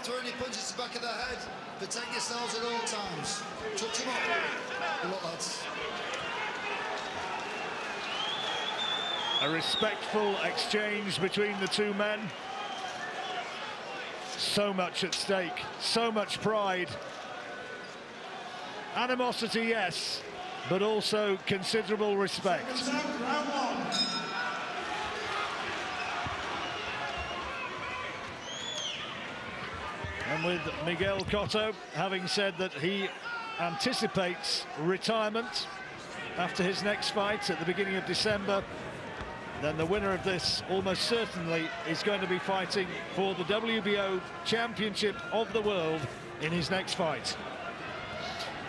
throw any punches to the back of the head. Protect yourselves at all times. Touch him up. Good luck, lads. A respectful exchange between the two men. So much at stake, so much pride. Animosity, yes, but also considerable respect. And with Miguel Cotto having said that he anticipates retirement after his next fight at the beginning of December, then the winner of this almost certainly is going to be fighting for the WBO Championship of the World in his next fight.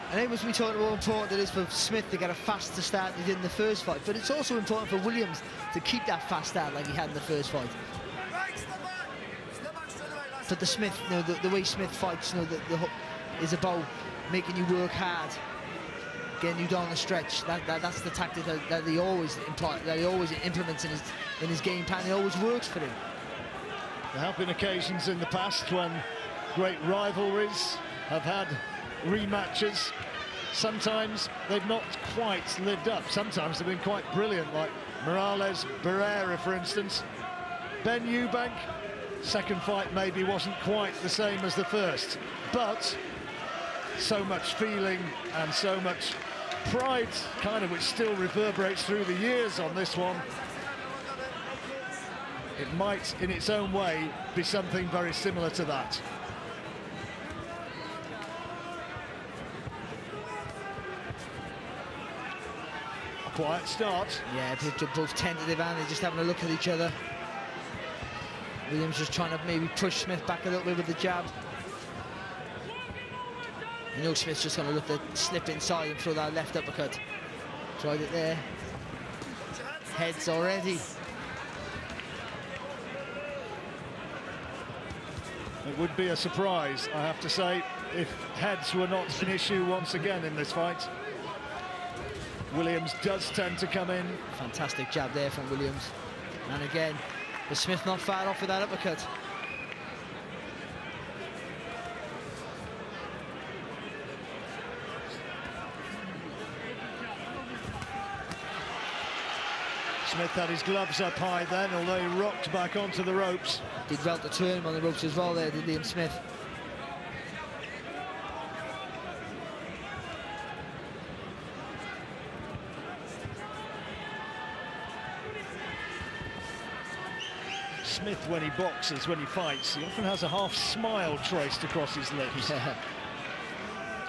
I think we talked about how important it is for Smith to get a faster start than he did in the first fight, but it's also important for Williams to keep that fast start like he had in the first fight. But the Smith, you know, the way Smith fights, you know, is about making you work hard, getting you down the stretch. That's the tactic that he always implements in his game plan. It always works for him. There have been occasions in the past when great rivalries have had rematches. Sometimes they've not quite lived up. Sometimes they've been quite brilliant, like Morales Barrera, for instance. Ben Eubank, second fight maybe wasn't quite the same as the first, but so much feeling and so much pride, kind of, which still reverberates through the years on this one. It might, in its own way, be something very similar to that. Quiet start. Yeah, both tentative and they're just having a look at each other. Williams just trying to maybe push Smith back a little bit with the jab. You know Smith's just going to look to slip inside and throw that left uppercut. Tried it there. Heads already. It would be a surprise, I have to say, if heads were not an issue once again in this fight. Williams does tend to come in. Fantastic jab there from Williams. And again, but Smith not far off with that uppercut. Smith had his gloves up high then, although he rocked back onto the ropes. Did well to turn him on the ropes as well there, did Liam Smith. Smith, when he boxes, when he fights, he often has a half smile traced across his lips. Yeah.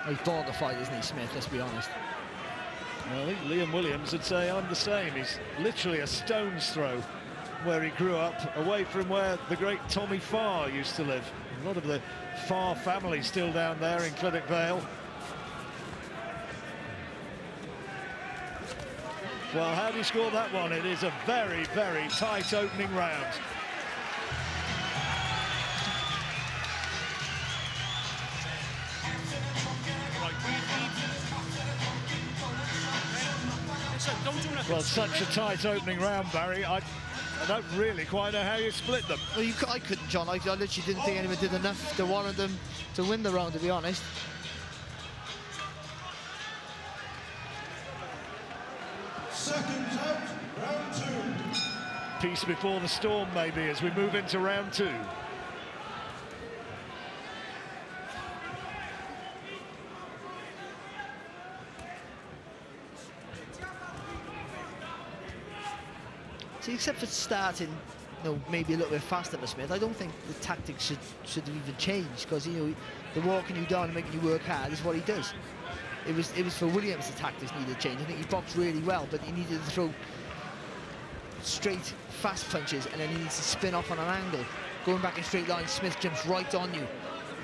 He's born to fight, isn't he, Smith? Let's be honest. Well, I think Liam Williams would say I'm the same. He's literally a stone's throw where he grew up, away from where the great Tommy Farr used to live. A lot of the Farr family still down there in Clydach Vale. Well, how do you score that one? It is a very, very tight opening round. Well, such a tight opening round, Barry. I don't really quite know how you split them. Well, I couldn't, John. I literally didn't think anyone did enough to warrant them to win the round, to be honest. Seconds out, round two. Peace before the storm, maybe, as we move into round two. See, except for starting, you know, maybe a little bit faster for Smith, I don't think the tactics should have even changed, because, you know, the walking you down and making you work hard is what he does. It was for Williams the tactics needed to change. I think he boxed really well, but he needed to throw straight, fast punches, and then he needs to spin off on an angle. Going back in straight line, Smith jumps right on you.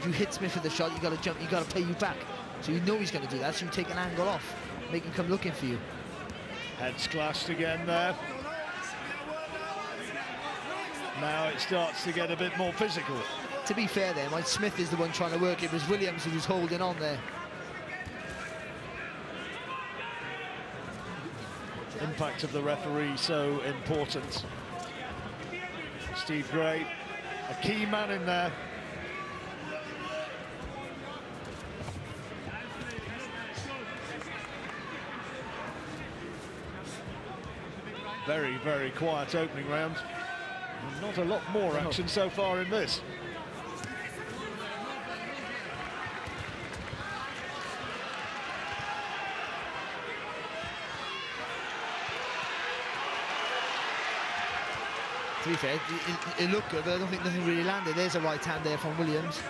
If you hit Smith with a shot, you got to jump, you got to pay you back. So you know he's going to do that, so you take an angle off, make him come looking for you. Heads clashed again there. Now it starts to get a bit more physical. To be fair there, Mike, Smith is the one trying to work. It was Williams who was holding on there. Impact of the referee so important. Steve Gray, a key man in there. Very, very quiet opening round. And not a lot more action so far in this. To be fair, it looked good, but I don't think nothing really landed. There's a right hand there from Williams.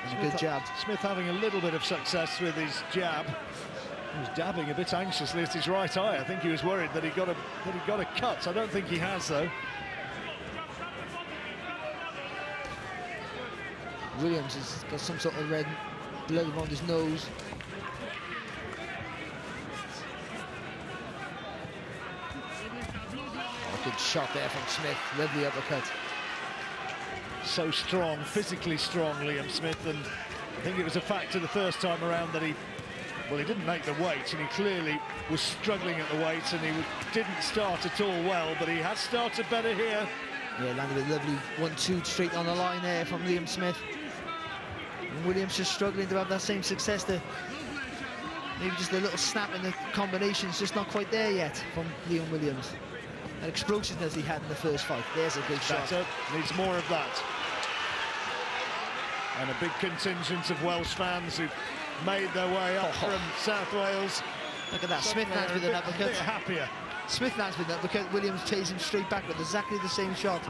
It's a good jab. Smith having a little bit of success with his jab. He was dabbing a bit anxiously at his right eye. I think he was worried that he got a cut. I don't think he has, though. Williams has got some sort of red blood around his nose. Good shot there from Smith, lovely uppercut. So strong, physically strong, Liam Smith, and I think it was a factor the first time around that he didn't make the weight, and he clearly was struggling at the weight, and he didn't start at all well, but he has started better here. Yeah, landed a lovely 1-2 straight on the line there from Liam Smith. And Williams just struggling to have that same success. Maybe just a little snap in the combination's just not quite there yet from Liam Williams. That explosiveness he had in the first fight. There's a good shot. Needs more of that. And a big contingent of Welsh fans who've made their way up from South Wales. Look at that, Smith lands with an uppercut. A bit happier. Smith lands with an uppercut, Williams chases him straight back with exactly the same shot.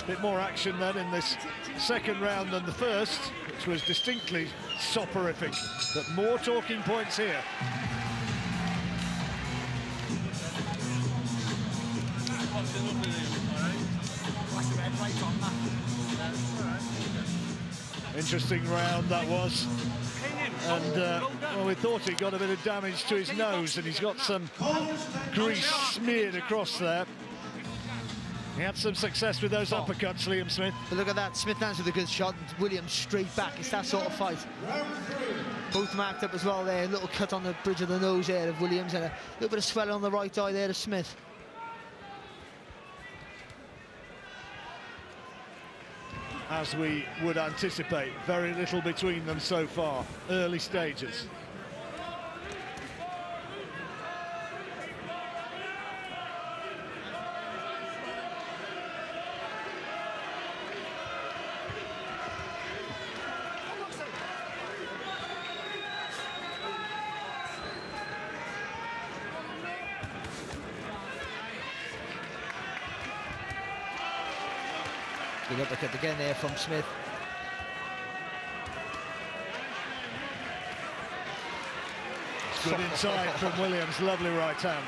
Bit more action then in this second round than the first, which was distinctly soporific, but more talking points here. Interesting round that was, and well, we thought he got a bit of damage to his nose, and he's got some grease smeared across there. He had some success with those uppercuts, Liam Smith. But look at that, Smith lands with a good shot, and Williams straight back. It's that sort of fight. Both marked up as well there. A little cut on the bridge of the nose there of Williams, and a little bit of swelling on the right eye there of Smith. As we would anticipate, very little between them so far, early stages. Good uppercut again there from Smith. Good inside from Williams, lovely right hand.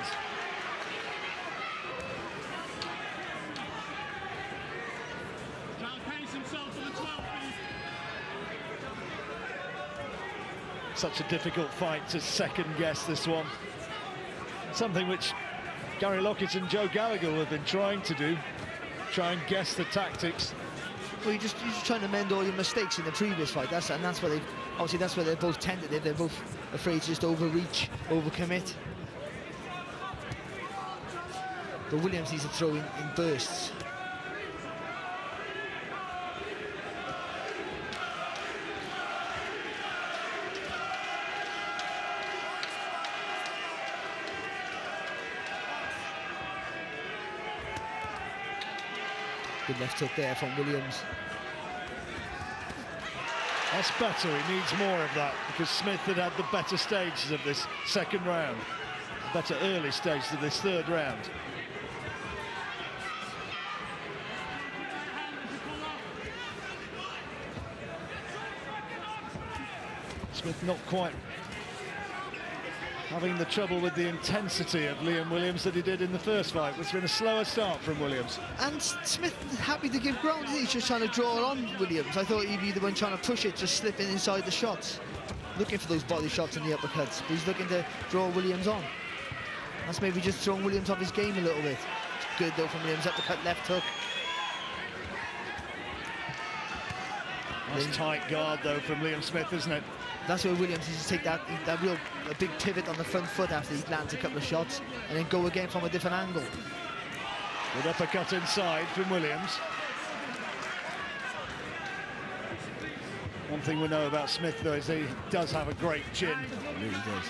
Such a difficult fight to second guess this one. Something which Gary Lockett and Joe Gallagher have been trying to do. Try and guess the tactics. Well, you're just trying to mend all your mistakes in the previous fight. That's where they've obviously that's where they're both tentative. They're both afraid to just overreach, overcommit. But Williams needs to throw in bursts. Good left hook there from Williams. That's better, he needs more of that, because Smith had the better stages of this second round. Better early stages of this third round. Smith not quite having the trouble with the intensity of Liam Williams that he did in the first fight, which has been a slower start from Williams. And Smith happy to give ground. He's just trying to draw it on Williams. I thought he'd be the one trying to push it, just slipping inside the shots. Looking for those body shots and the uppercuts. But he's looking to draw Williams on. That's maybe just throwing Williams off his game a little bit. It's good though from Williams, uppercut, left hook. That's tight guard though from Liam Smith, isn't it? That's where Williams needs to take that real big pivot on the front foot after he lands a couple of shots and then go again from a different angle. Good uppercut inside from Williams. One thing we know about Smith, though, is he does have a great chin. He really does.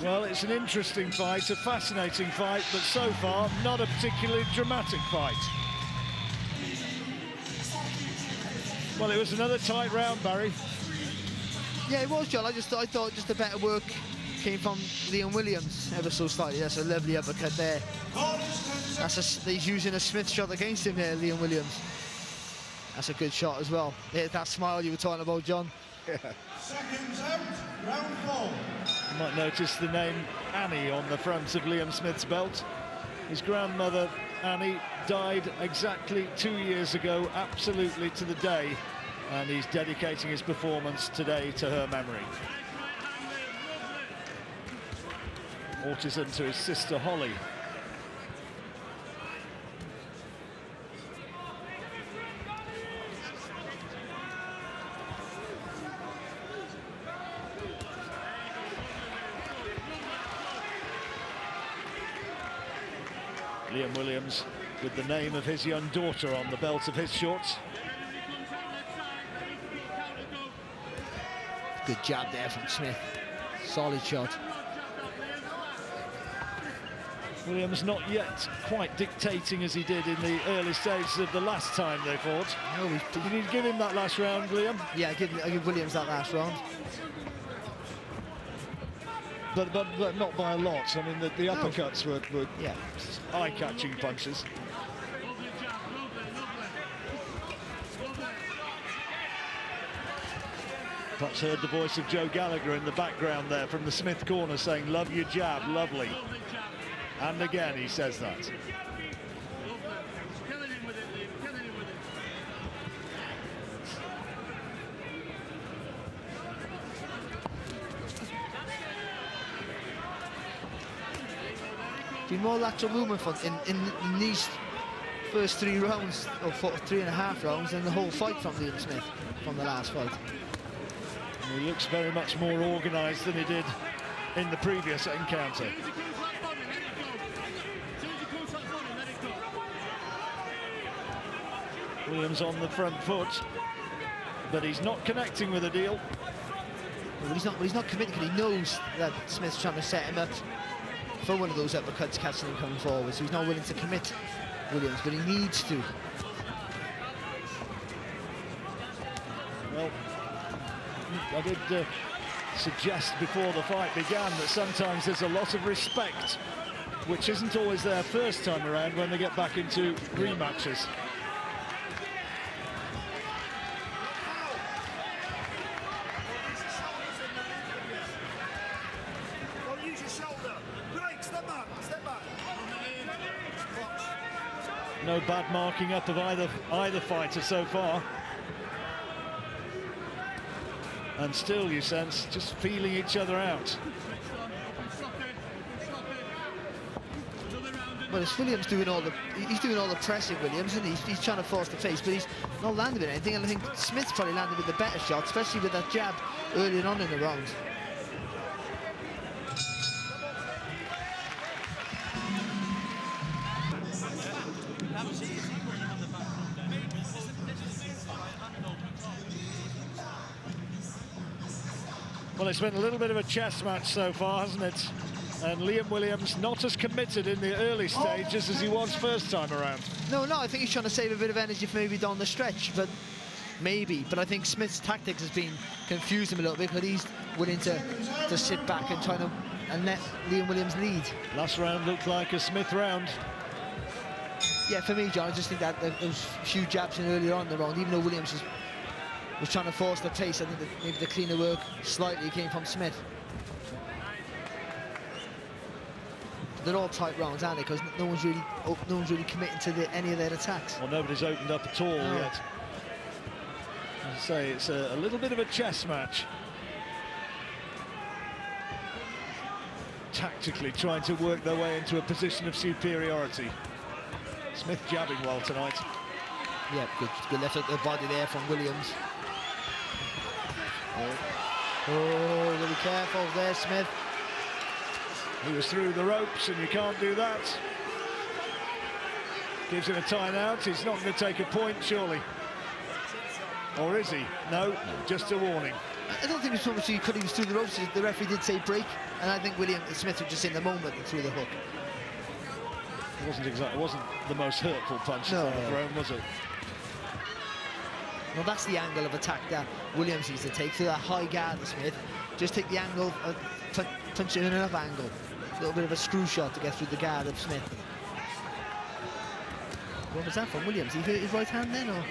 Well, it's an interesting fight, a fascinating fight, but so far, not a particularly dramatic fight. Well, it was another tight round, Barry. Yeah, it was, John. I thought just the better work came from Liam Williams ever so slightly. That's a lovely uppercut there. He's using a Smith shot against him there, Liam Williams. That's a good shot as well. Yeah, that smile you were talking about, John. Yeah. Seconds out, round 4. You might notice the name Annie on the front of Liam Smith's belt. His grandmother, Annie, died exactly 2 years ago, absolutely to the day, and he's dedicating his performance today to her memory. Autism to his sister Holly. Liam Williams with the name of his young daughter on the belt of his shorts. Good jab there from Smith. Solid shot. Williams not yet quite dictating as he did in the early stages of the last time they fought. No, Did you give him that last round, Liam? yeah, I give Williams that last round. But not by a lot. I mean, the uppercuts were Yeah. eye-catching punches. Perhaps heard the voice of Joe Gallagher in the background there from the Smith corner saying, "Love your jab, lovely." And again, he says that. Been more lateral movement in these first 3 rounds, or 3.5 rounds, than the whole fight from Liam Smith from the last fight. And he looks very much more organised than he did in the previous encounter. Williams on the front foot, but he's not connecting with the deal. Well, he's not committing because he knows that Smith's trying to set him up for one of those uppercuts, catching him coming forward, so he's not willing to commit, Williams, but he needs to. Well, I did suggest before the fight began that sometimes there's a lot of respect, which isn't always there first time around when they get back into rematches. No bad marking up of either fighter so far. And still, you sense, just feeling each other out. Well, it's Williams doing all the pressing, Williams, and he's trying to force the face, but he's not landing with anything. And I think Smith's probably landed with the better shot, especially with that jab earlier on in the round. Well, it's been a little bit of a chess match so far, hasn't it? And Liam Williams not as committed in the early stages as he was first time around. No, I think he's trying to save a bit of energy for maybe down the stretch, but maybe. But I think Smith's tactics has been confused him a little bit, but he's willing to sit back and try to let Liam Williams lead. Last round looked like a Smith round. Yeah, for me, John, I just think that those few jabs in earlier on in the round, even though Williams was trying to force the pace, I think that maybe the cleaner work slightly came from Smith. They're all tight rounds, aren't they? Because no one's really committing to any of their attacks. Well, nobody's opened up at all yet. As I say, it's a little bit of a chess match. Tactically trying to work their way into a position of superiority. Smith jabbing well tonight. Yeah, good left at the body there from Williams. Oh, really careful there, Smith. He was through the ropes, and you can't do that. Gives him a timeout. He's not going to take a point, surely. Or is he? No, just a warning. I don't think it's so much he could. He was through the ropes. The referee did say break, and I think Smith was just in the moment and threw the hook. It wasn't the most hurtful punch No. thrown, was it? Well, that's the angle of attack that Williams needs to take. Through that high guard of Smith, just take the angle, punch it in another angle. A little bit of a screw shot to get through the guard of Smith. What was that from Williams? He hurt his right hand then, or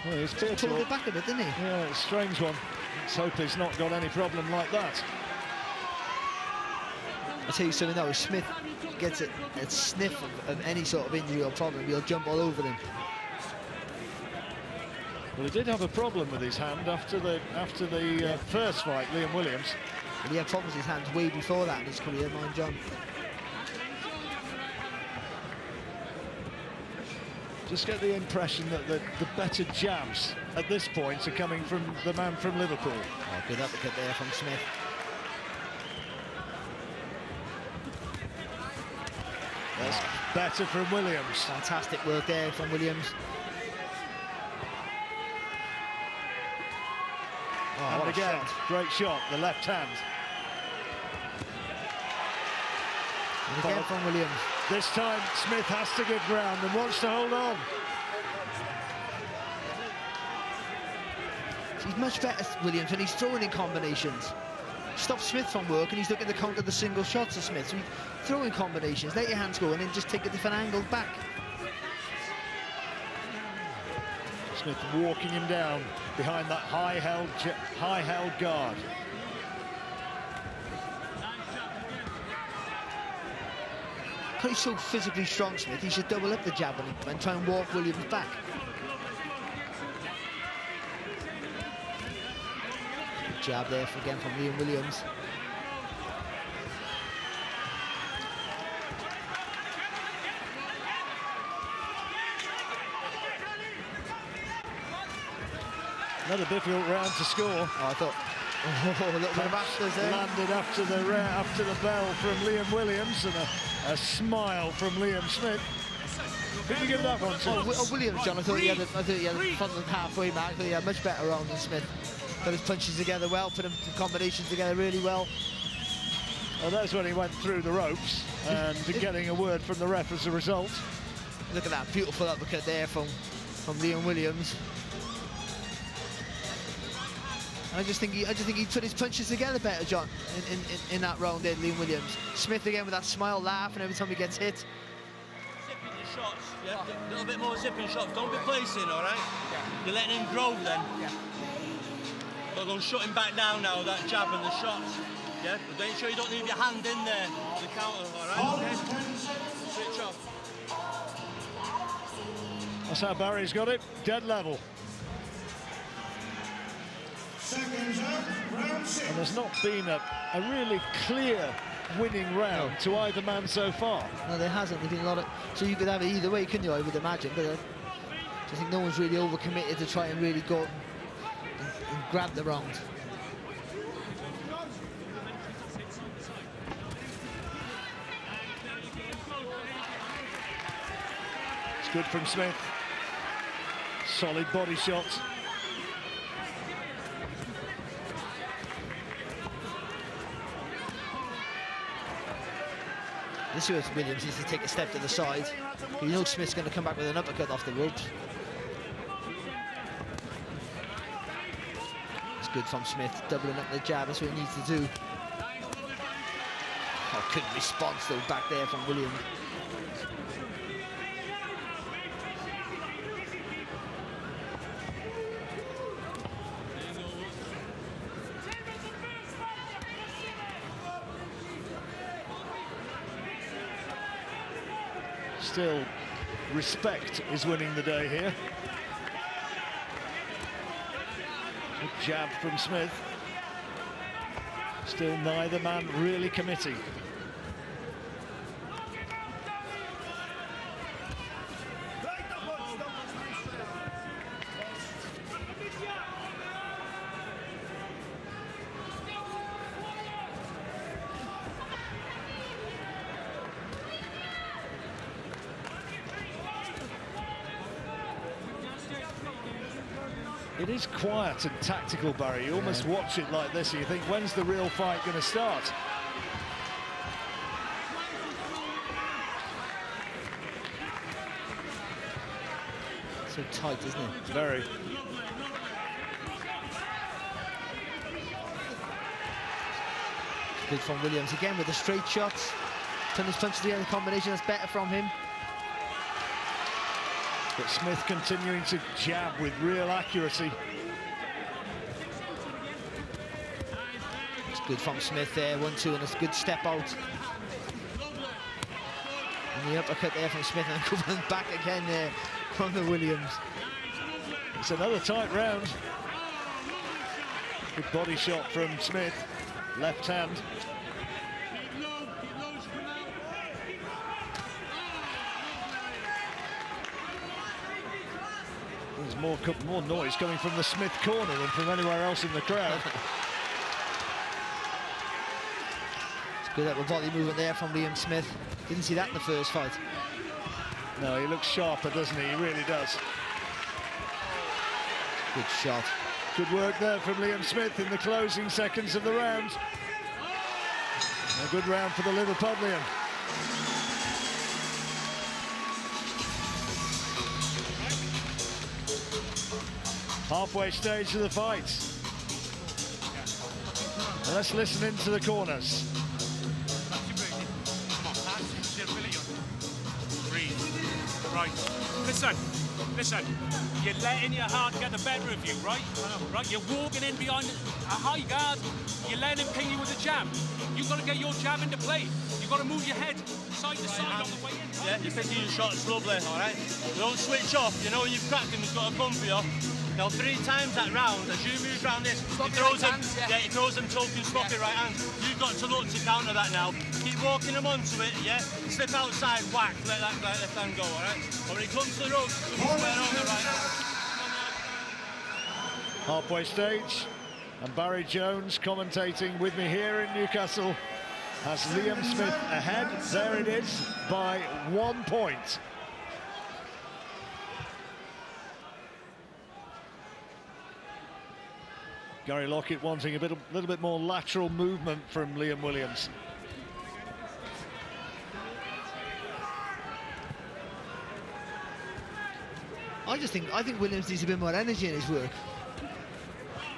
Well, he's pulled it back a bit, didn't he? Yeah, it's a strange one. Let's hope he's not got any problem like that. I'll tell you something now, if Smith gets a sniff of any sort of injury or problem, he'll jump all over him. Well, he did have a problem with his hand after the first fight, Liam Williams. And he had problems with his hands way before that in his career, mind John. Just get the impression that the better jabs at this point are coming from the man from Liverpool. Oh, good uppercut there from Smith. That's better from Williams. Fantastic work there from Williams. Oh, And what a again, shot. great shot, the left hand. And again from Williams. This time, Smith has to get ground and wants to hold on. He's much better, Williams, when he's throwing in combinations. Stop Smith from work, and he's looking to counter the single shots of Smith. So he's throwing combinations, let your hands go, and then just take a different angle back. Smith walking him down behind that high-held guard. Because he's so physically strong, Smith, he should double up the jab on him and try and walk Williams back. Good jab there again from Liam Williams. Another difficult round to score. Oh, I thought, a little bit of afters there. Landed after the bell from Liam Williams, and a smile from Liam Smith. Who did you give that one to? Williams, John, I thought he had from the halfway mark. I thought he had much better round than Smith. Put his punches together well, put the combinations together really well. Well, that's when he went through the ropes and getting a word from the ref as a result. Look at that beautiful uppercut there from Liam Williams. I just think he put his punches together better, John, in that round there, Liam Williams. Smith again with that smile, laughing every time he gets hit. Zipping the shots, yeah, a little bit more zipping shots. Don't be placing, all right? Yeah. You're letting him grow then. Yeah. But go shut him back down now, that jab and the shots. Yeah, but make sure you don't leave your hand in there, the counter, all right? Okay. Switch off. That's how Barry's got it, dead level. Seconds out, round 6. And there's not been a really clear winning round to either man so far. No, there hasn't. There's been a lot of... So you could have it either way, couldn't you, I would imagine. But I think no one's really overcommitted to try and really go and grab the round. It's good from Smith. Solid body shot. This is where Williams needs to take a step to the side. You know Smith's going to come back with an uppercut off the ropes. It's good from Smith, doubling up the jab. That's what he needs to do. Oh, good response though back there from Williams. Still, respect is winning the day here. Good jab from Smith. Still neither man really committing. It is quiet and tactical, Barry. You almost watch it like this and you think, when's the real fight going to start? So tight, isn't it? Very. Good from Williams again with the straight shots. Turn his punches together, combination that's better from him. But Smith continuing to jab with real accuracy. It's good from Smith there, 1-2, and it's a good step out. And the uppercut there from Smith, and coming back again there from the Williams. It's another tight round. Good body shot from Smith, left hand. There's more noise coming from the Smith corner than from anywhere else in the crowd. It's good upper body movement there from Liam Smith. Didn't see that in the first fight. No, he looks sharper, doesn't he? He really does. Good shot. Good work there from Liam Smith in the closing seconds of the round. A good round for the Liverpudlian. Halfway stage of the fight. And let's listen into the corners. Right, listen, you're letting your heart get the better of you, right? Right, you're walking in behind a high guard, you're letting him ping you with a jab. You've got to get your jab into play. You've got to move your head side to side on the way in. Yeah, you're picking your shots lovely, all right? Don't switch off. You know when you've cracked him, he's got to come for you. Now 3 times that round, as you move round this, he throws them token sloppy right hands. You've got to look to counter that now. Keep walking him onto it, yeah? Slip outside, whack, let that left hand go, all right? But when he comes to the ropes, he's square on the right hand. Halfway stage, and Barry Jones commentating with me here in Newcastle has Liam Smith ahead. There it is, by 1 point. Gary Lockett wanting a little bit more lateral movement from Liam Williams. I think Williams needs a bit more energy in his work.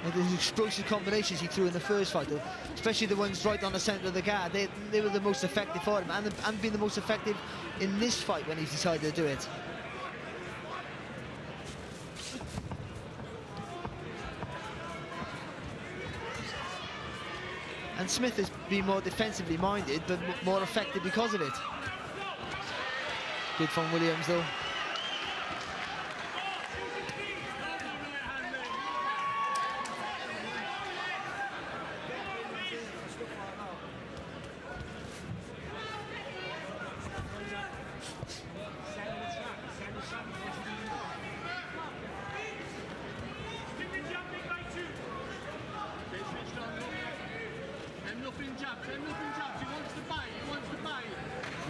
And the explosive combinations he threw in the first fight, though, especially the ones right on the centre of the guard, they were the most effective for him, and been the most effective in this fight when he's decided to do it. And Smith has been more defensively minded, but more effective because of it. Good from Williams, though.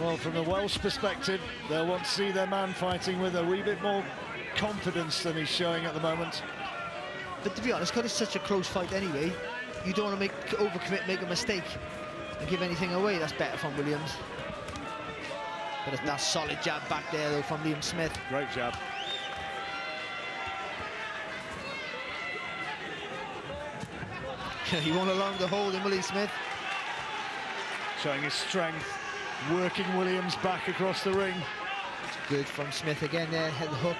Well, from the Welsh perspective, they'll want to see their man fighting with a wee bit more confidence than he's showing at the moment. But to be honest, because it's such a close fight anyway, you don't want to overcommit, make a mistake, and give anything away. That's better from Williams. But that solid jab back there, though, from Liam Smith. Great jab. He won't allow him to hold him, will he, Smith? Showing his strength, working Williams back across the ring. Good from Smith again there, head hook.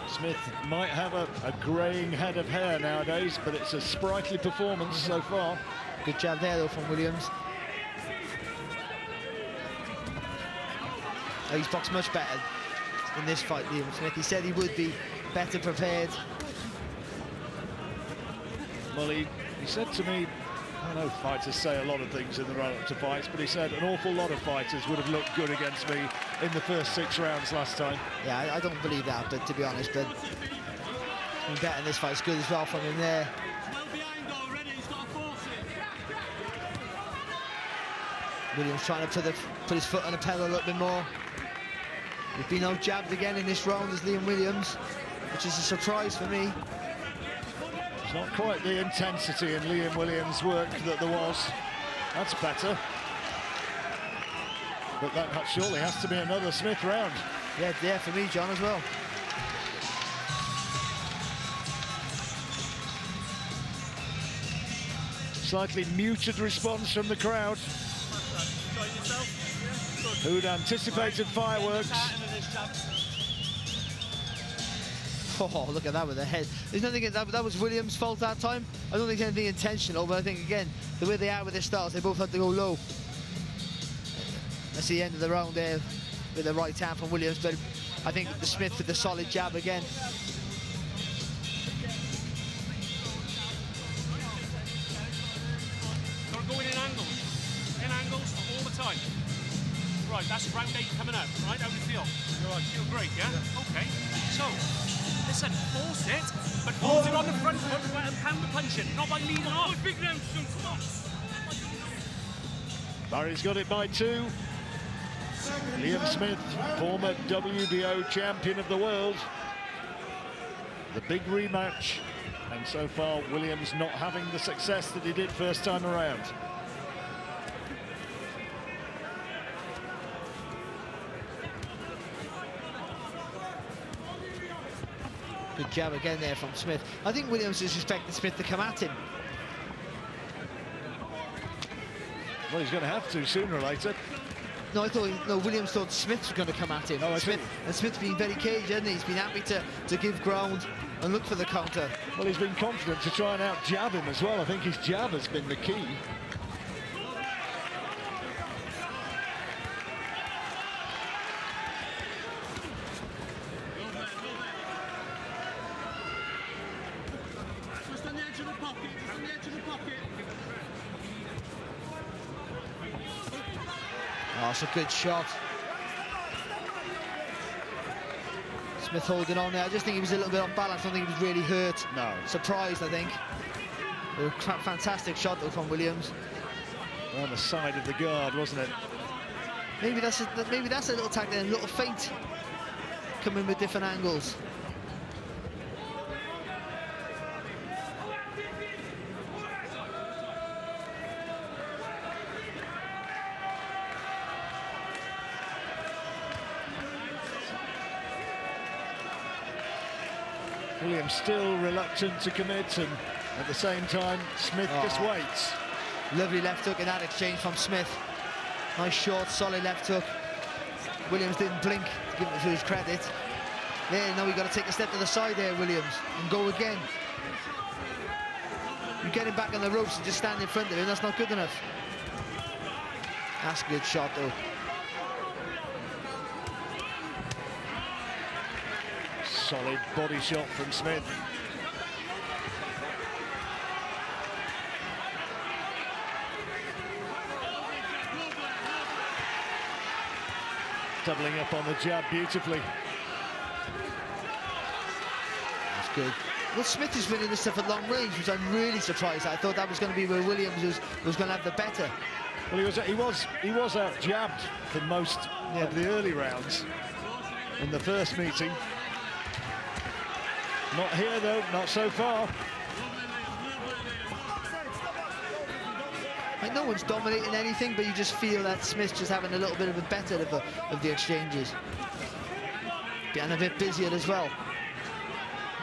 Smith might have a greying head of hair nowadays, but it's a sprightly performance so far. Good jab there, though, from Williams. Oh, he's boxed much better in this fight, Liam Smith. He said he would be better prepared. Well, he said to me, I know fighters say a lot of things in the run-up to fights, but he said an awful lot of fighters would have looked good against me in the first 6 rounds last time. Yeah, I don't believe that, but to be honest, but He's better in this fight. It's good as well from him there. Well behind already, he's got to force it. Williams trying to put his foot on the pedal a little bit more. He's been out-jabbed again in this round as Liam Williams, which is a surprise for me. It's not quite the intensity in Liam Williams' work that there was. That's better. But that surely has to be another Smith round. Yeah, for me, John, as well. Slightly muted response from the crowd. Who'd anticipated fireworks. Oh, look at that with the head. There's nothing, that was Williams' fault that time. I don't think it's anything intentional, but I think, again, the way they are with their starts, they both had to go low. That's the end of the round there with the right hand from Williams, but I think the Smith with the solid jab again. Got to go in angles all the time. Right, that's round 8 coming up, right? How do you feel? You're right. Feel great, yeah? Okay. So, listen, force it, but force it on the front foot and pound the punch in, not by leading off. Big round, come on. Murray's got it by 2. Liam Smith, former WBO champion of the world. The big rematch, and so far Williams not having the success that he did first time around. Good jab again there from Smith. I think Williams is expecting Smith to come at him. Well, he's going to have to sooner or later. No, Williams thought Smith was going to come at him. Oh, Smith's been very caged, hasn't he? He's been happy to give ground and look for the counter. Well, he's been confident to try and out-jab him as well. I think his jab has been the key. Just on the edge of the pocket, just on the edge of the pocket. Oh, it's a good shot. Smith holding on there. I just think he was a little bit off balance. I don't think he was really hurt. No. Surprised, I think. A fantastic shot though from Williams. On the side of the guard, wasn't it? Maybe that's a little tactic, a little feint. Coming with different angles. Williams still reluctant to commit, and at the same time, Smith just waits. Lovely left hook in that exchange from Smith. Nice short, solid left hook. Williams didn't blink, to give it to his credit. There, now we've got to take a step to the side there, Williams, and go again. You get him back on the ropes and just stand in front of him, that's not good enough. That's a good shot, though. Solid body shot from Smith. Doubling up on the jab beautifully. That's good. Well, Smith is winning this stuff at long range, which I'm really surprised at. I thought that was going to be where Williams was going to have the better. Well, he was out jabbed for most of the early rounds in the first meeting. Not here though, not so far. Like, no one's dominating anything, but you just feel that Smith's just having a little bit of a better of the exchanges. Getting a bit busier as well.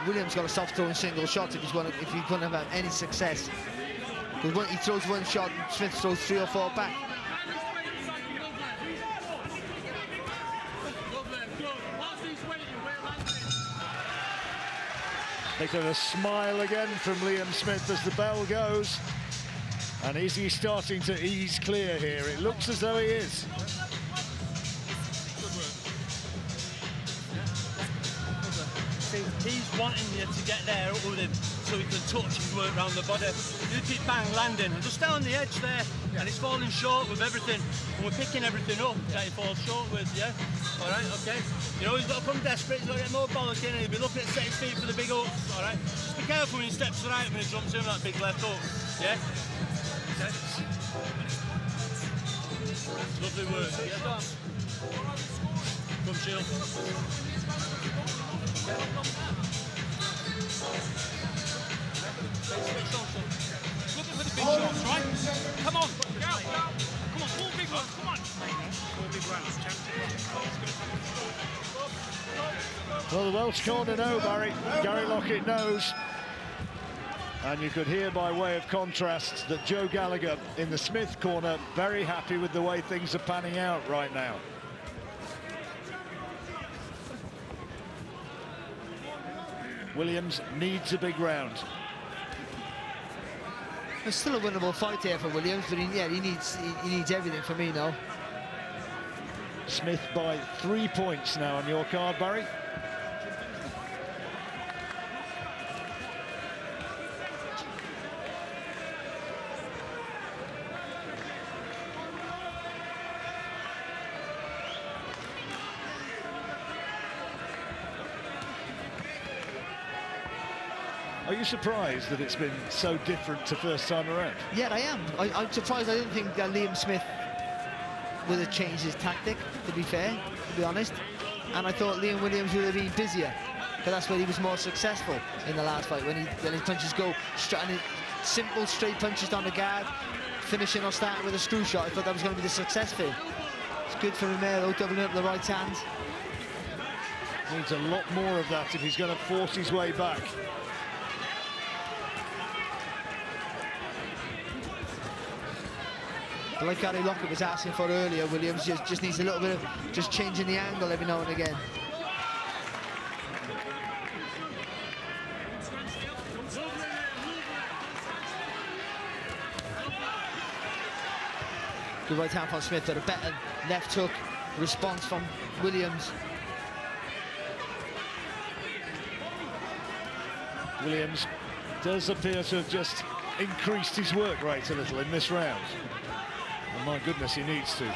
Williams got to stop throwing single shots if he's going to have any success. Because when he throws one shot, Smith throws 3 or 4 back. They got a smile again from Liam Smith as the bell goes. And is he starting to ease clear here? It looks as though he is. He's wanting you to get there with him. so he can touch and work around the body. You keep bang landing and just stay on the edge there, and it's falling short with everything, and we're picking everything up that he falls short with, yeah? All right, okay? You know, he's got to come desperate, he's got to get more bollock in, and he'll be looking at set his feet for the big hooks, all right? Just be careful when he steps right when he jumps in that big left hook, yeah? Okay? Lovely work, yeah? Come chill. Looking for the big shots, right? Come on, go. Come on, 4 big ones, come on. 4 big rounds, Well, the Welsh corner know, Barry. Gary Lockett knows. And you could hear by way of contrast that Joe Gallagher in the Smith corner very happy with the way things are panning out right now. Williams needs a big round. It's still a winnable fight here for Williams, but he needs everything from me now. Smith by 3 points now on your card, Barry. Are you surprised that it's been so different to first time around? Yeah, I am. I'm surprised. I didn't think that Liam Smith would have changed his tactic, to be fair, to be honest. And I thought Liam Williams would have been busier, but that's where he was more successful in the last fight, when his punches go straight, and simple straight punches down the guard, finishing or starting with a screw shot. I thought that was going to be the success for him. It's good for Romero, doubling up the right hand. Needs a lot more of that if he's going to force his way back. But like Gary Lockett was asking for earlier, Williams just needs a little bit of just changing the angle every now and again. Good right hand from Smith, but a better left hook response from Williams. Williams does appear to have just increased his work rate a little in this round. And my goodness, he needs to.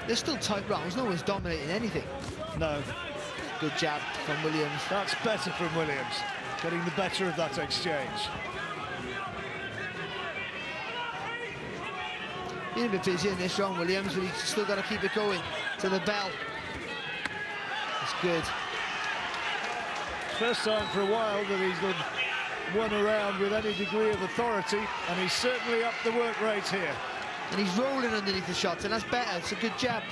They're still tight rounds, no one's dominating anything. No. Good jab from Williams. That's better from Williams, getting the better of that exchange. Been a bit busy in this round, Williams, but he's still got to keep it going to the bell. It's good. First time for a while that he's won a round with any degree of authority, and he's certainly upped the work rate here. And he's rolling underneath the shots, and that's better. It's a good jab.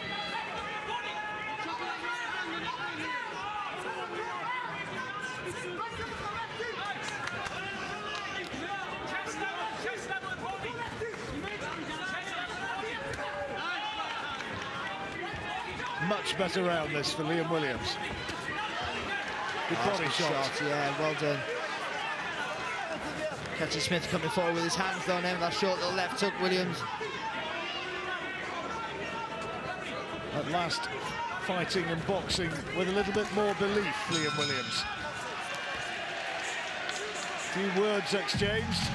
Much better round this for Liam Williams. Good body shot. Yeah, well done. Catching Smith coming forward with his hands down there, that short little left hook, Williams. At last, fighting and boxing with a little bit more belief, Liam Williams. Few words exchanged.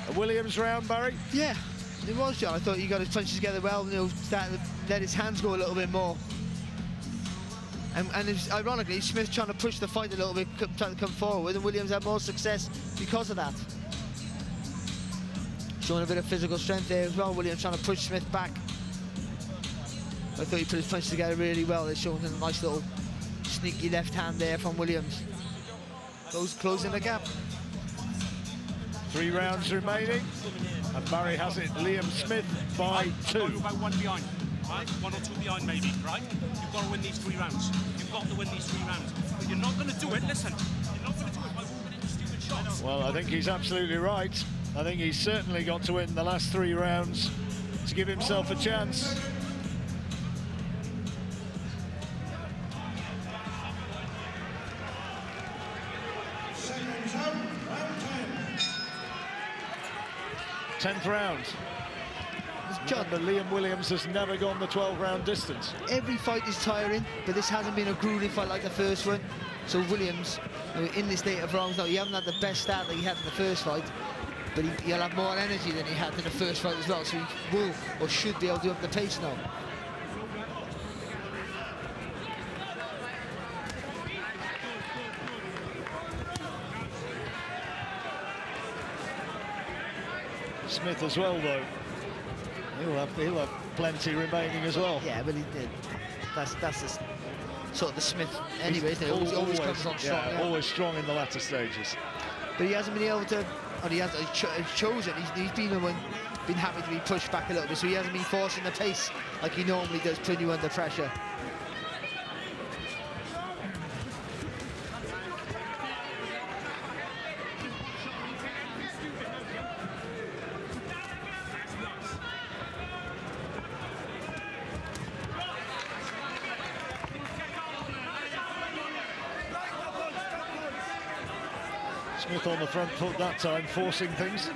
A Williams round, Barry? Yeah, it was, John. I thought he got his punches together well, you know, starting to let his hands go a little bit more. And it's, ironically, Smith trying to push the fight a little bit, trying to come forward, and Williams had more success because of that. Showing a bit of physical strength there as well, Williams trying to push Smith back. I thought he put his punches together really well. They're showing a nice little sneaky left hand there from Williams. Closing the gap. 3 rounds remaining, and Barry has it Liam Smith by 2. About 1 behind, right? 1 or 2 behind maybe, right? You've got to win these 3 rounds. You've got to win these 3 rounds. But you're not going to do it, listen. You're not going to do it by walking into stupid shots. Well, I think he's absolutely right. I think he's certainly got to win the last 3 rounds to give himself a chance. Seconds out, round 10. 10th round. John, Remember, Liam Williams has never gone the 12-round distance. every fight is tiring, but this hasn't been a grueling fight like the first one. So Williams, in this state of rounds now, he hasn't had the best start that he had in the first fight, but he'll have more energy than he had in the first fight as well, so he will or should be able to up the pace now. Smith as well, though. He'll have plenty remaining as well. Yeah, but he did. That's the sort of the Smith anyway, isn't it? Always comes on strong. Yeah, always strong in the latter stages. But he hasn't been able to, or he's chosen, he's been happy to be pushed back a little bit, so he hasn't been forcing the pace like he normally does, putting you under pressure. Smith on the front foot that time, forcing things.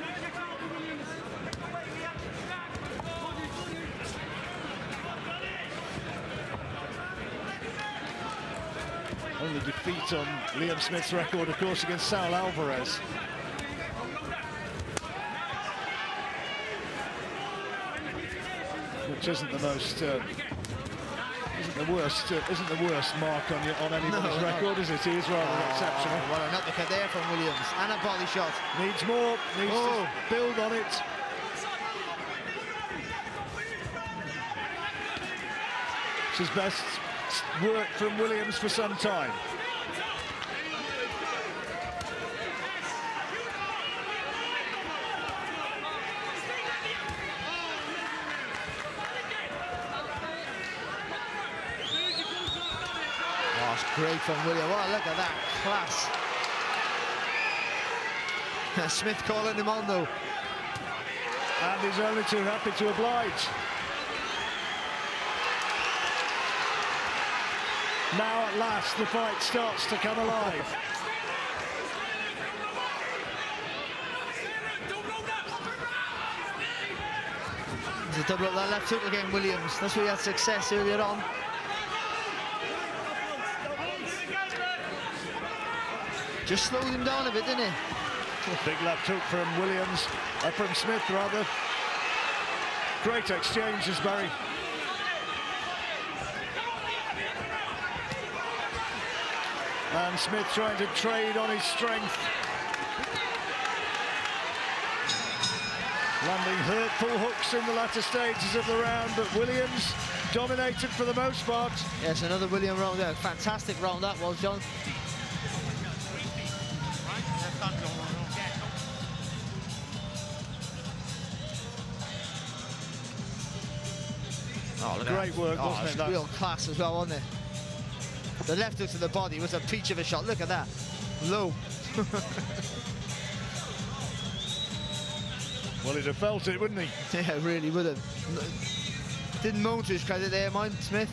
Only defeat on Liam Smith's record, of course, against Saul Alvarez. Which isn't the most, isn't the worst mark on anybody's record, is it? He is rather exceptional. What an uppercut there from Williams, and a body shot. Needs more, needs to build on it. It's his best work from Williams for some time. Great from William. Oh, look at that class. Smith calling him on though. And he's only too happy to oblige. Now at last the fight starts to come alive. There's a double up that left hook again, Williams. That's where he had success earlier on. Just slowed him down a bit, didn't he? Big left hook from Williams, from Smith rather. Great exchanges, Barry. And Smith trying to trade on his strength. Landing hurtful hooks in the latter stages of the round, but Williams dominated for the most part. Yes, another William round there. Fantastic round that was, John. Oh, look Great work, wasn't it? Real class as well, wasn't it? The left hook to the body was a peach of a shot. Look at that. Low. Well, he'd have felt it, wouldn't he? Yeah, really would have. Didn't moan to his credit there, mind, Smith.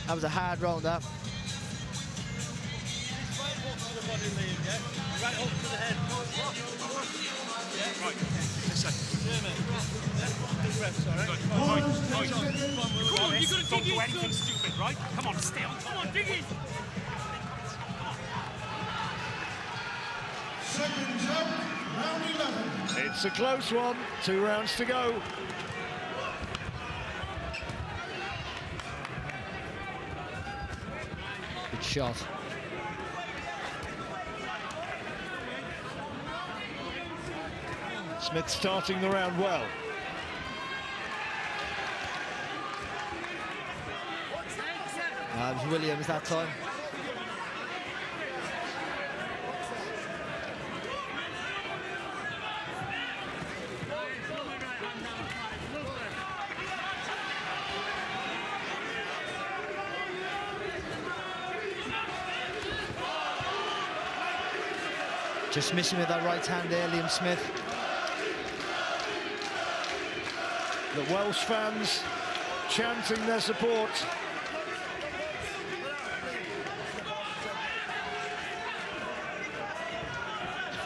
That was a hard round, that. Right up to the head. Right, listen. Big reps, all right? Come on, you gotta don't do anything stupid, right? Come on, stay on. Come on, dig in. Seconds up, round 11. It's a close one, 2 rounds to go. Good shot. Smith starting the round well. It was Williams that time. Just missing with that right hand there, Liam Smith. The Welsh fans chanting their support.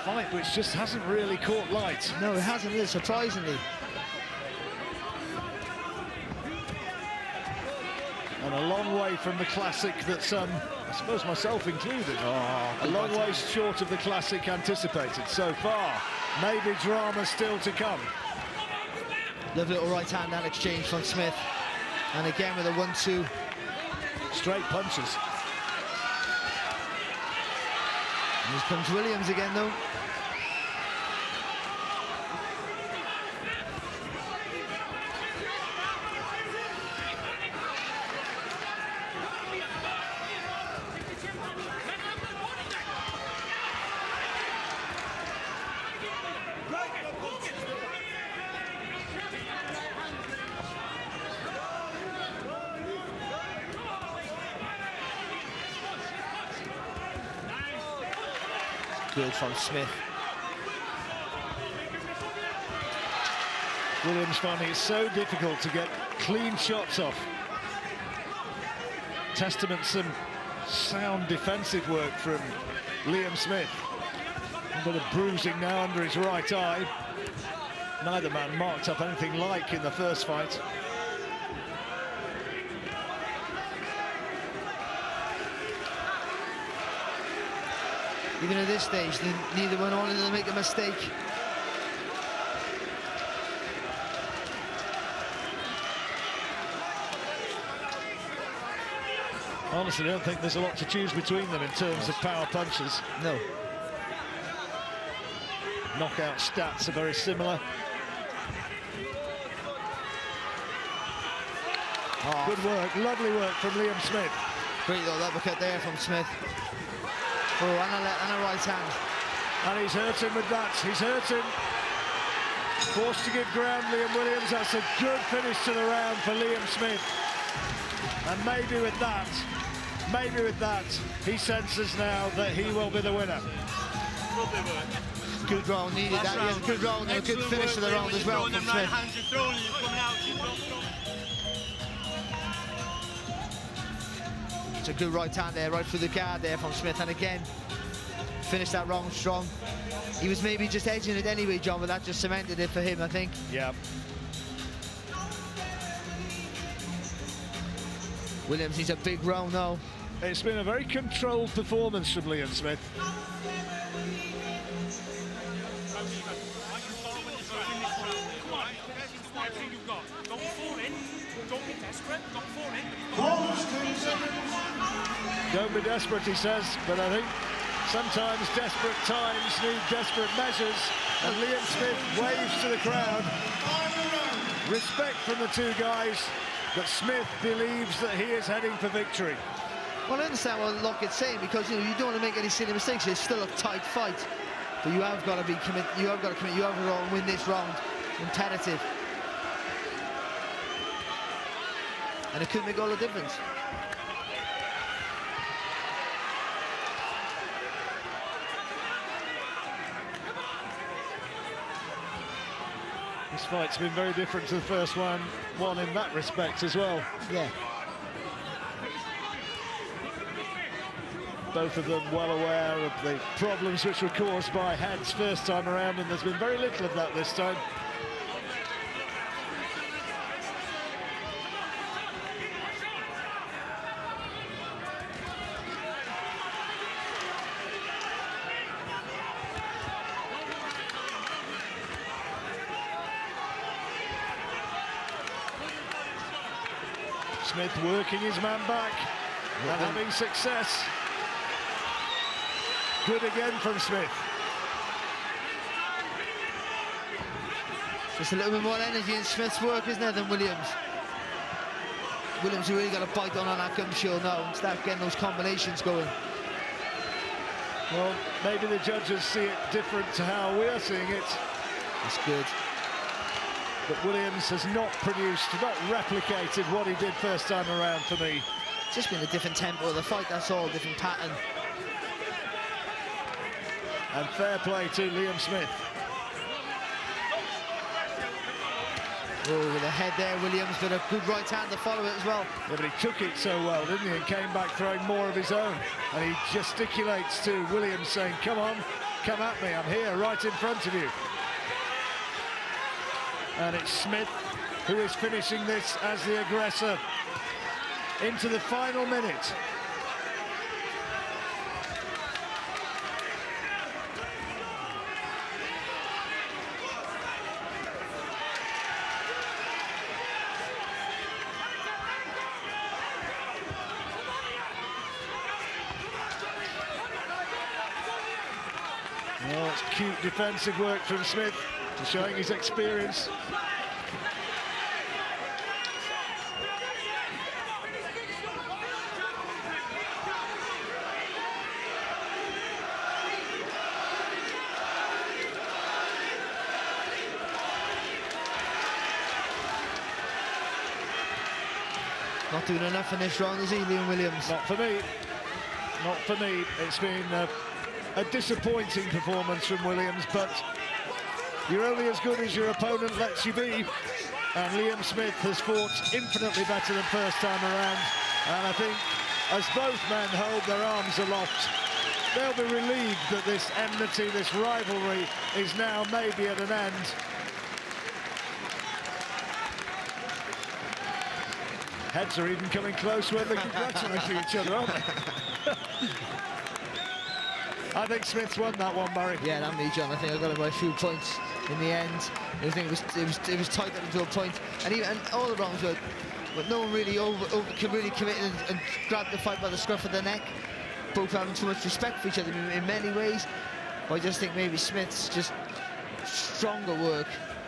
fight which just hasn't really caught light. No, it hasn't, really, surprisingly. And a long way from the classic that's, I suppose myself included, a long way short of the classic anticipated so far. Maybe drama still to come. Lovely little right hand that exchange from Smith. And again with a 1-2. Straight punches. Here comes Williams again, though. Good from Smith. Williams finding it so difficult to get clean shots off. Testament some sound defensive work from Liam Smith. A bit of bruising now under his right eye. Neither man marked up anything like in the first fight. Even at this stage, neither one wanted to make a mistake. Honestly, I don't think there's a lot to choose between them in terms of power punches. No. Knockout stats are very similar. Oh, good work, lovely work from Liam Smith. Great little uppercut there from Smith. Oh, and a right hand. And he's hurting with that, he's hurting. Forced to give ground, Liam Williams. That's a good finish to the round for Liam Smith. And maybe with that, he senses now that he will be the winner. Good round, needed that. Round. Yeah, good round and a good finish to the round as well from Smith. It's a good right hand there, right through the guard there from Smith. And again, finished that round strong. He was maybe just edging it anyway, John, but that just cemented it for him, I think. Yeah. Williams needs a big round now. It's been a very controlled performance from Liam Smith. Don't be desperate, he says, but I think sometimes desperate times need desperate measures, and Liam Smith waves to the crowd. Respect from the two guys, but Smith believes that he is heading for victory. Well, I understand what Lockett's saying, because you don't want to make any silly mistakes. It's still a tight fight, but you have got to be commit. You have got to commit. You have got to win this round, imperative, and it could make all the difference. This fight's been very different to the first one in that respect as well. Yeah. Both of them well aware of the problems which were caused by heads first time around, and there's been very little of that this time. Smith working his man back and having success. Good again from Smith. Just a little bit more energy in Smith's work, isn't there, than Williams? Williams really got a bite on that gum shield now and start getting those combinations going. Well, maybe the judges see it different to how we are seeing it. That's good. But Williams has not replicated what he did first time around for me. It's just been a different tempo of the fight, that's all, different pattern. And fair play to Liam Smith. Oh, with a head there, Williams, but a good right hand to follow it as well. Yeah, but he took it so well, didn't he? And came back throwing more of his own. And he gesticulates to Williams saying, come on, come at me, I'm here, right in front of you. And it's Smith who is finishing this as the aggressor into the final minute. Well, it's cute defensive work from Smith, showing his experience. Not doing enough in this round, is he, Liam Williams? Not for me. Not for me. It's been a disappointing performance from Williams, but you're only as good as your opponent lets you be. And Liam Smith has fought infinitely better than first time around. And I think as both men hold their arms aloft, they'll be relieved that this enmity, this rivalry is now maybe at an end. Heads are even coming close when they're congratulating each other, aren't they? I think Smith's won that one, Murray. Yeah, not me, John. I think I got it by a few points in the end. I think it was tight up to a point, and all the rounds were, but no one really could really commit and grab the fight by the scruff of the neck. Both having too much respect for each other in many ways. But I just think maybe Smith's just stronger work,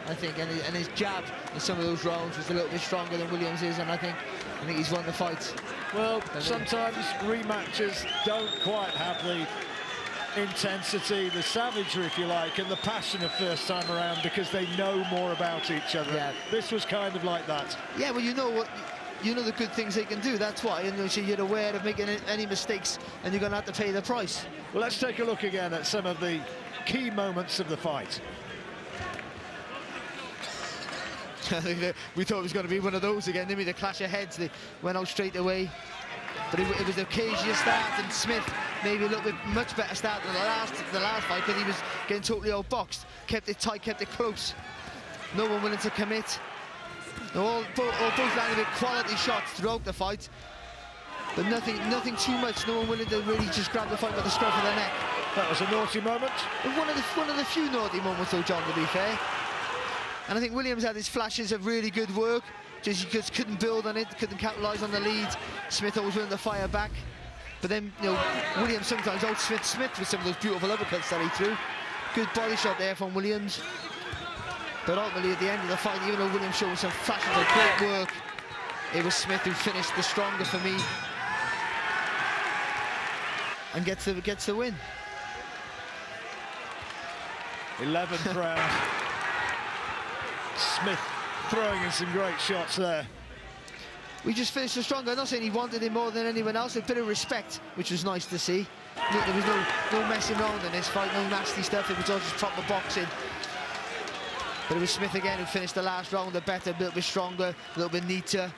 I think, and his jab in some of those rounds was a little bit stronger than Williams is, and I think he's won the fight. Well, sometimes rematches don't quite have the intensity, the savagery, if you like, and the passion of first time around because they know more about each other. Yeah. This was kind of like that. Yeah, well, you know the good things they can do. That's why, and so you're aware of making any mistakes, and you're going to have to pay the price. Well, let's take a look again at some of the key moments of the fight. We thought it was going to be one of those again, didn't we? The clash of heads, they went out straight away. But it was a cagier start, and Smith maybe a little bit much better start than the last fight, because he was getting totally outboxed. Kept it tight, kept it close. No one willing to commit. Both landed with quality shots throughout the fight, but nothing too much. No one willing to really just grab the fight by the scruff of the neck. That was a naughty moment. One of the few naughty moments, though, John, to be fair. And I think Williams had his flashes of really good work. Just couldn't build on it, couldn't capitalise on the lead. Smith always willing to fire back. But then, Williams sometimes out Smith with some of those beautiful uppercuts that he threw. Good body shot there from Williams. But ultimately, at the end of the fight, even though Williams showed some flashes of great work, it was Smith who finished the stronger for me and gets the win. 11th round. Smith throwing in some great shots there. We just finished the stronger. I'm not saying he wanted it more than anyone else. A bit of respect, which was nice to see. There was no messing around in this fight, no nasty stuff. It was all just proper boxing. But it was Smith again who finished the last round a better, a little bit stronger, a little bit neater.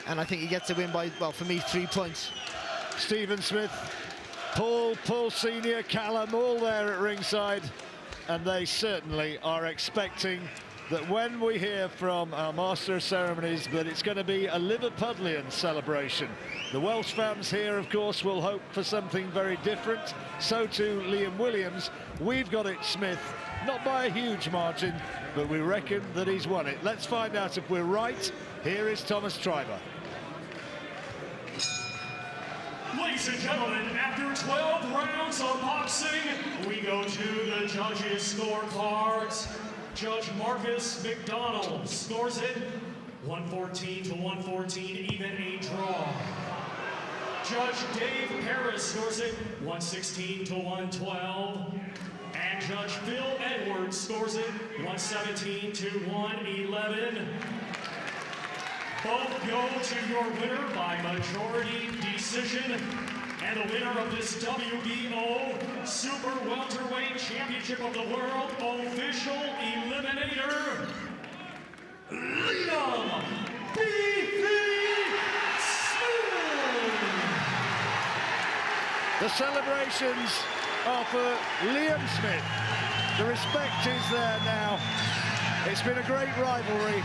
And I think he gets the win by, well, for me, 3 points. Stephen Smith, Paul Senior, Callum, all there at ringside. And they certainly are expecting that when we hear from our Master of Ceremonies that it's going to be a Liverpudlian celebration. The Welsh fans here, of course, will hope for something very different. So too Liam Williams. We've got it Smith, not by a huge margin, but we reckon that he's won it. Let's find out if we're right. Here is Thomas Treiber. Ladies and gentlemen, after 12 rounds of boxing, we go to the judges' scorecards. Judge Marcus McDonald scores it 114 to 114, even a draw. Judge Dave Harris scores it 116 to 112. And Judge Phil Edwards scores it 117 to 111. Both go to your winner by majority decision. And the winner of this WBO Super Welterweight Championship of the World official eliminator, Liam B.B. Smith. The celebrations are for Liam Smith. The respect is there now. It's been a great rivalry.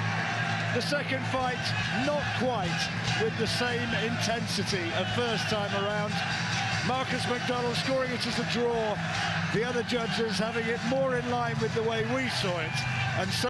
The second fight, not quite with the same intensity of first time around. Marcus McDonald scoring it as a draw. The other judges having it more in line with the way we saw it. And so